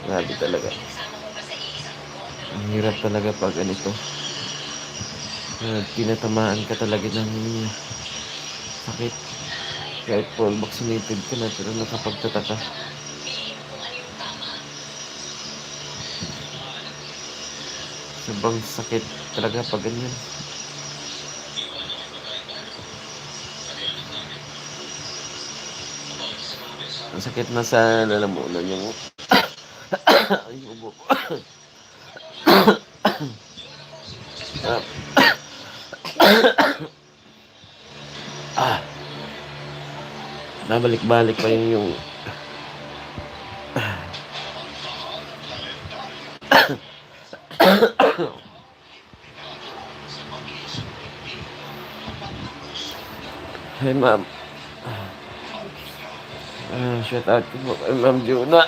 Grabe talaga. Ang hirap talaga pag ganito. Tinatamaan ka talaga ng sakit. Kahit full vaccinated ka na pero nakapagtataka. Sobrang sakit talaga pag ganyan. Ang sakit na sa lalamunan yung yung ubo ko. Nabalik-balik pa yung Hey ma'am. Shout out ko po kay Ma'am Juna.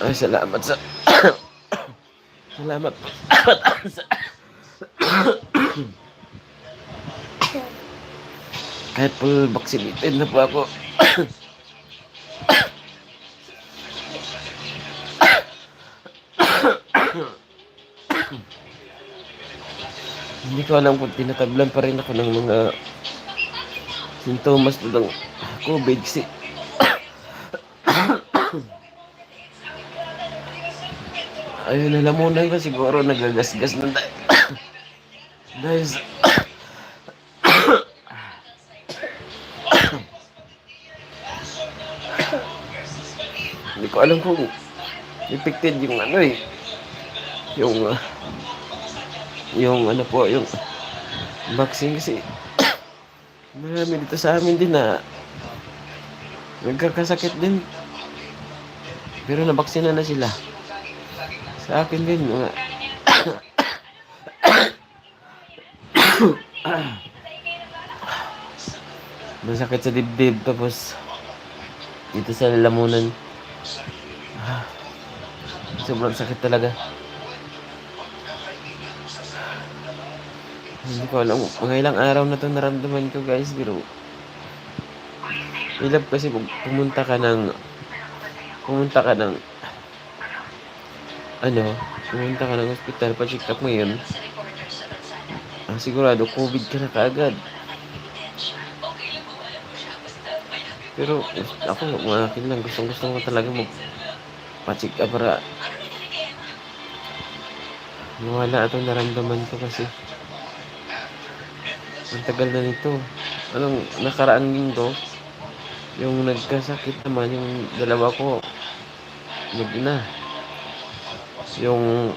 Ay, salamat sa salamat po. Kahit full vaccinated na po ako. Hindi ko alam kung tinatablan pa rin ako ng mga sintomas ng COVID kasi ayun, nalamunan ko siguro nagagasgas ng dahil hindi ko alam kung affected yung yung ano po, yung vaccine kasi marami dito sa amin din na nagkakasakit din. Pero nabaksina na sila. Sa akin din, mga masakit sa dibdib tapos dito sa lalamunan. Sobrang sakit talaga. Hindi ko alam. Mga ilang araw na ito naramdaman ko guys. Pero ilap kasi pumunta ka ng pumunta ka ng hospital pa-check up ngayon. Sigurado COVID ka na kaagad. Pero ako mga akin lang gusto ko talaga pa-check up para mawala itong naramdaman ko kasi ang tagal na nito. Anong nakaraang linggo yung nagkasakit naman yung dalawa ko na yung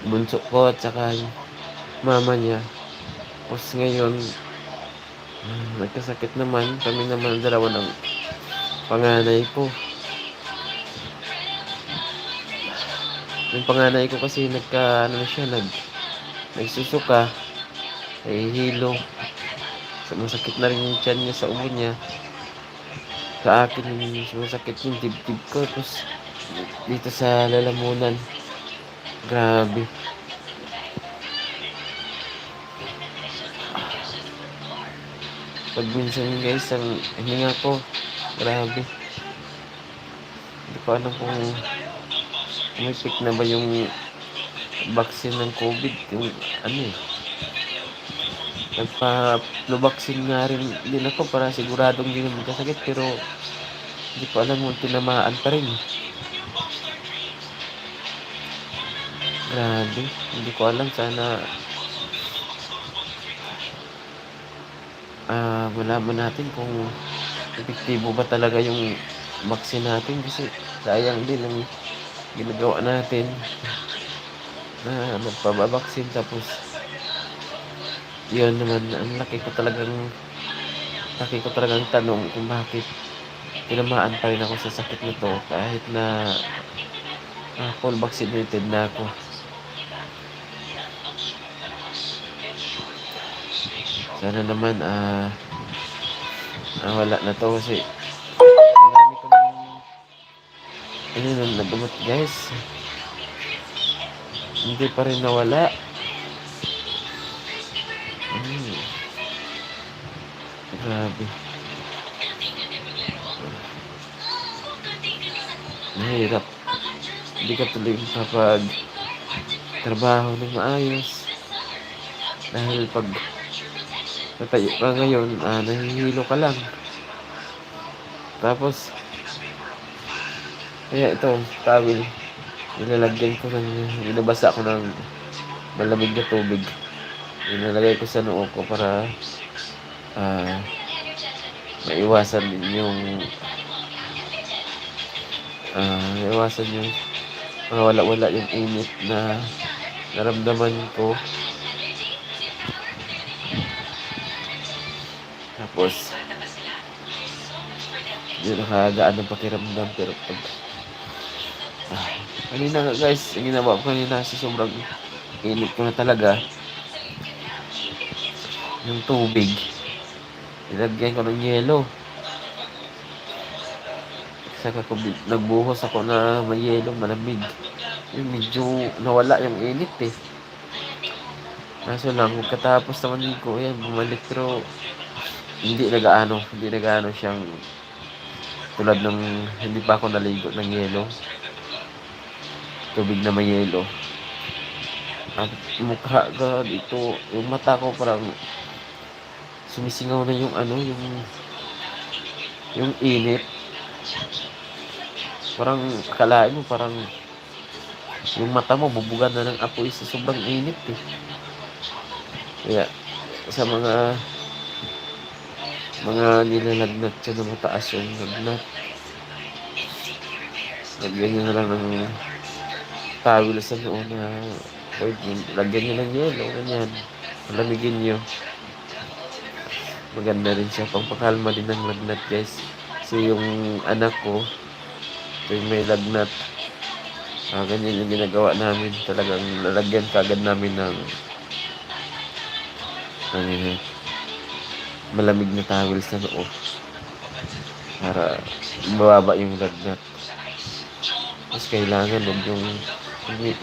bunso ko at saka mama niya. Tapos ngayon nagkasakit naman kami naman dalawa ng panganay ko. Yung panganay ko kasi nagsusuka, hilo. Sumasakit na rin yung tiyan niya sa ubo niya. Sa akin yung sumasakit yung dibdib ko. Tapos dito sa lalamunan. Grabe. Pag minsan guys, ang hininga ko, grabe. Hindi ko alam kung umipik na ba yung vaccine ng COVID. Yung nagpa-flu vaccine nga rin din ako para siguradong hindi naman kasakit. Pero hindi ko alam kung tinamaan pa rin. Grabe. Hindi ko alam. Sana malaman natin kung epektibo ba talaga yung vaccine natin kasi sayang din ang ginagawa natin na magpababaksin tapos yun naman ang laki ko talagang tanong kung bakit tinamaan pa rin ako sa sakit nito kahit na full vaccinated na ako. Sana naman wala na to kasi ang dami ko nang nagamot guys, hindi pa rin nawala. Grabe. Mahirap. Hindi ka tuloy makapag-trabaho ng maayos. Dahil pag natayo ka ngayon, nahihilo ka lang. Tapos, kaya ito, towel, nilalagyan ko binabasa ko ng malamig na tubig. Nilalagay ko sa noo ko para maiwasan yung mawala-wala yung init na naramdaman ko. Tapos, yun nakagaan ng pakiramdam. Pero pag kanina nga guys, yung ginawa ko kanina sa sobrang init ko na talaga, yung tubig, ilagyan ko ng yelo. Saka ko nagbuhos ako na may yelo, malamig. Yung medyo nawala yung init eh. Kaso lang, katapos naman ko, ayan, bumalik. Pero hindi nagaano siyang tulad ng hindi pa ako naligo ng yelo. Tubig na may yelo. At mukha ka dito, yung mata ko parang sumisingaw na yung init. Parang akalain mo parang yung mata mo bubugan na ng apoy sa sobrang init eh. Kaya sa mga nilalagnat siya na mataas yung lagnat, lagyan nyo na lang ng towel sa noo na lagyan nyo ng yelo, ganyan, malamigin nyo. Maganda rin siya, pangpakalma din ng lagnat guys. Kasi yung anak ko, yung may lagnat, ganyan yung ginagawa namin. Talagang lalagyan kagad namin ng malamig na towel sa noo para mababa yung lagnat. Tapos kailangan yung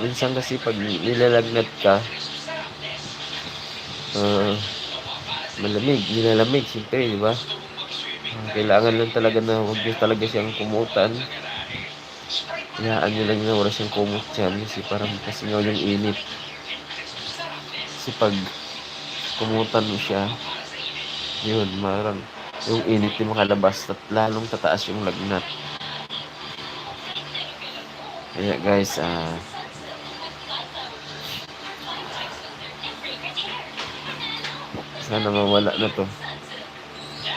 minsan kasi pag nilalagnat ka, nilalamig siyempre, di ba? Kailangan lang talaga na huwag nyo talaga siyang kumutan. Hayaan nyo lang na wala siyang kumot dyan kasi parang kasingaw yung init. Kasi pag kumutan mo siya, yun, marang yung init yung makalabas at lalong tataas yung lagnat. Kaya guys, sana mawala na to.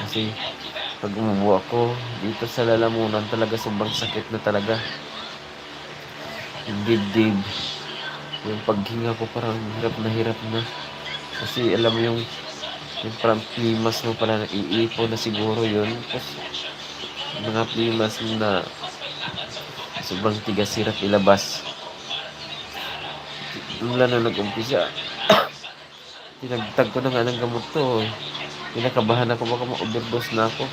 Kasi pag umubo ako dito sa lalamunan, talaga sobrang sakit na talaga. Yung dibdib, yung paghinga ko parang hirap na. Kasi alam mo yung parang plimas mo pala naiipon na siguro yun. Tapos mga plimas mo na sobrang tigas, hirap ilabas. Mula na nag-umpisa, tinagtag ko na nga ng gamot to. Pinakabahan ako, baka ma-overdose na ako.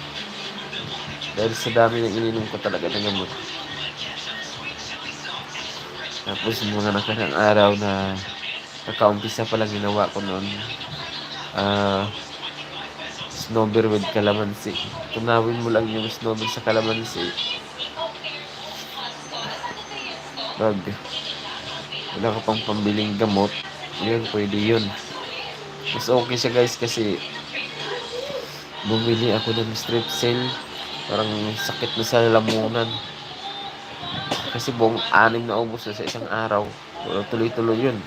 Dahil sa dami ng ininom ko talaga ng gamot. Tapos mga nakarang araw na kakaumpisa pa lang ginawa ko noon, snowber with calamansi. Tunawin mo lang yung snowber sa calamansi. Pag wala ka pang pambiling gamot, yun, pwede yun. Mas okay siya guys kasi bumili ako ng Strepsil. Parang sakit na sa lalamunan. Kasi buong 6 na ubos na sa isang araw. Tuloy-tuloy yun.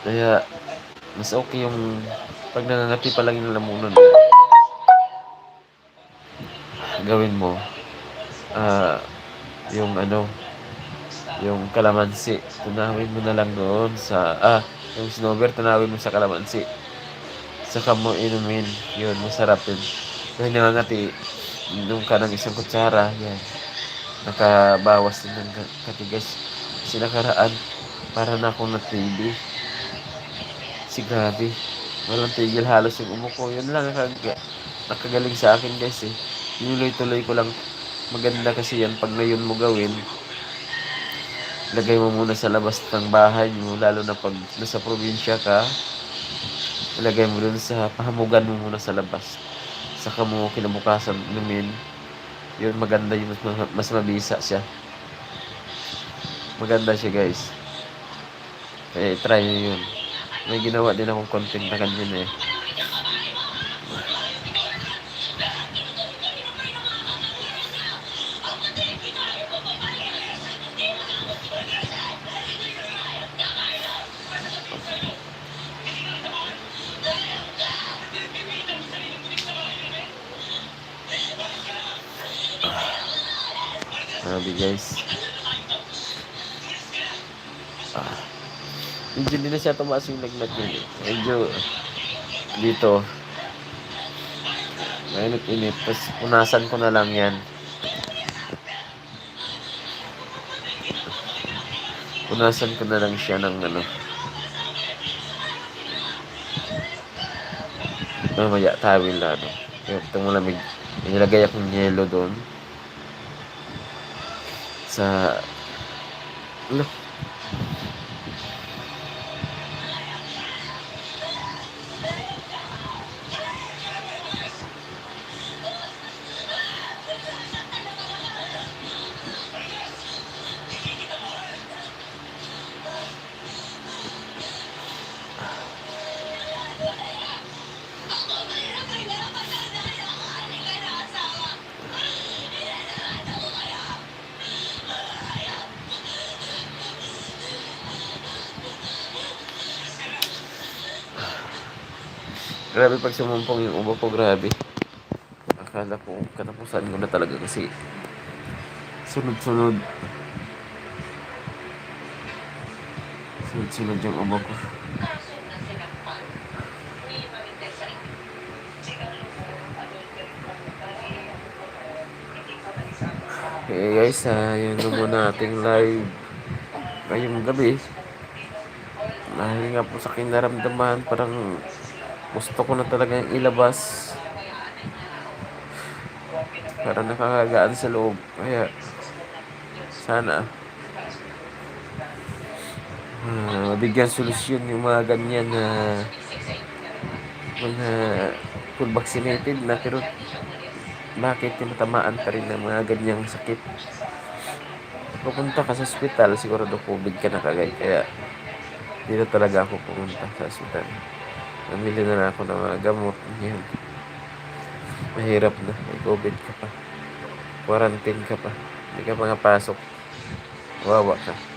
Kaya mas okay yung pag nangangati pa lang yung lalamunan, gawin mo yung calamansi, tunawin mo na lang doon sa yung snowber, tunawin mo sa calamansi, saka mo inumin. Yun, masarap yun. Kung nangangati, inom ka ng 1 kutsara, yan, nakabawas din ng katigas. Kasi nakaraan para na akong na-TB. Si grabe, walang tigil halos yung umuko. Yun lang nakagaling sa akin guys eh. Tinuloy-tuloy ko lang. Maganda kasi yan pag ngayon mo gawin, lagay mo muna sa labas ng bahay mo, lalo na pag nasa probinsya ka. ilagay mo dun sa pahamugan mo muna sa labas, saka mo kinabukasan inumin. Yun maganda yun, mas mabisa siya. Maganda siya guys. Kaya try nyo yun. May ginawa din akong content na ganyan eh. Sabi guys. Medyo hindi na siya tumaas yung lagnat yun eh. Medyo dito. Mainit-init. Tapos punasan ko na lang yan. Punasan ko na lang siya ng ano. Mamaya tawil na ano. Ito mo lamig. Inilagay akong yelo doon. Sa... Ano? Grabe pag sumumpong yung ubo ko, grabe. Akala ko katapusan ko na talaga kasi sunod-sunod. Sunod-sunod yung ubo ko. Okay guys, yun na muna ating live ngayong gabi. Dahil nga po sa kinaramdaman, parang gusto ko na talaga yung ilabas. Parang nakakagaan sa loob. Kaya sana mabigyan solusyon yung mga ganyan na mga full vaccinated na pero bakit tinatamaan pa rin ng mga ganyang sakit. Pupunta ka sa ospital, sigurado COVID ka na kagay. Kaya dito talaga ako pumunta sa ospital. Namili na ako ng mga gamot. Yan. Mahirap na. May COVID ka pa. Quarantine ka pa. Hindi ka pa nga pasok. Wawa ka.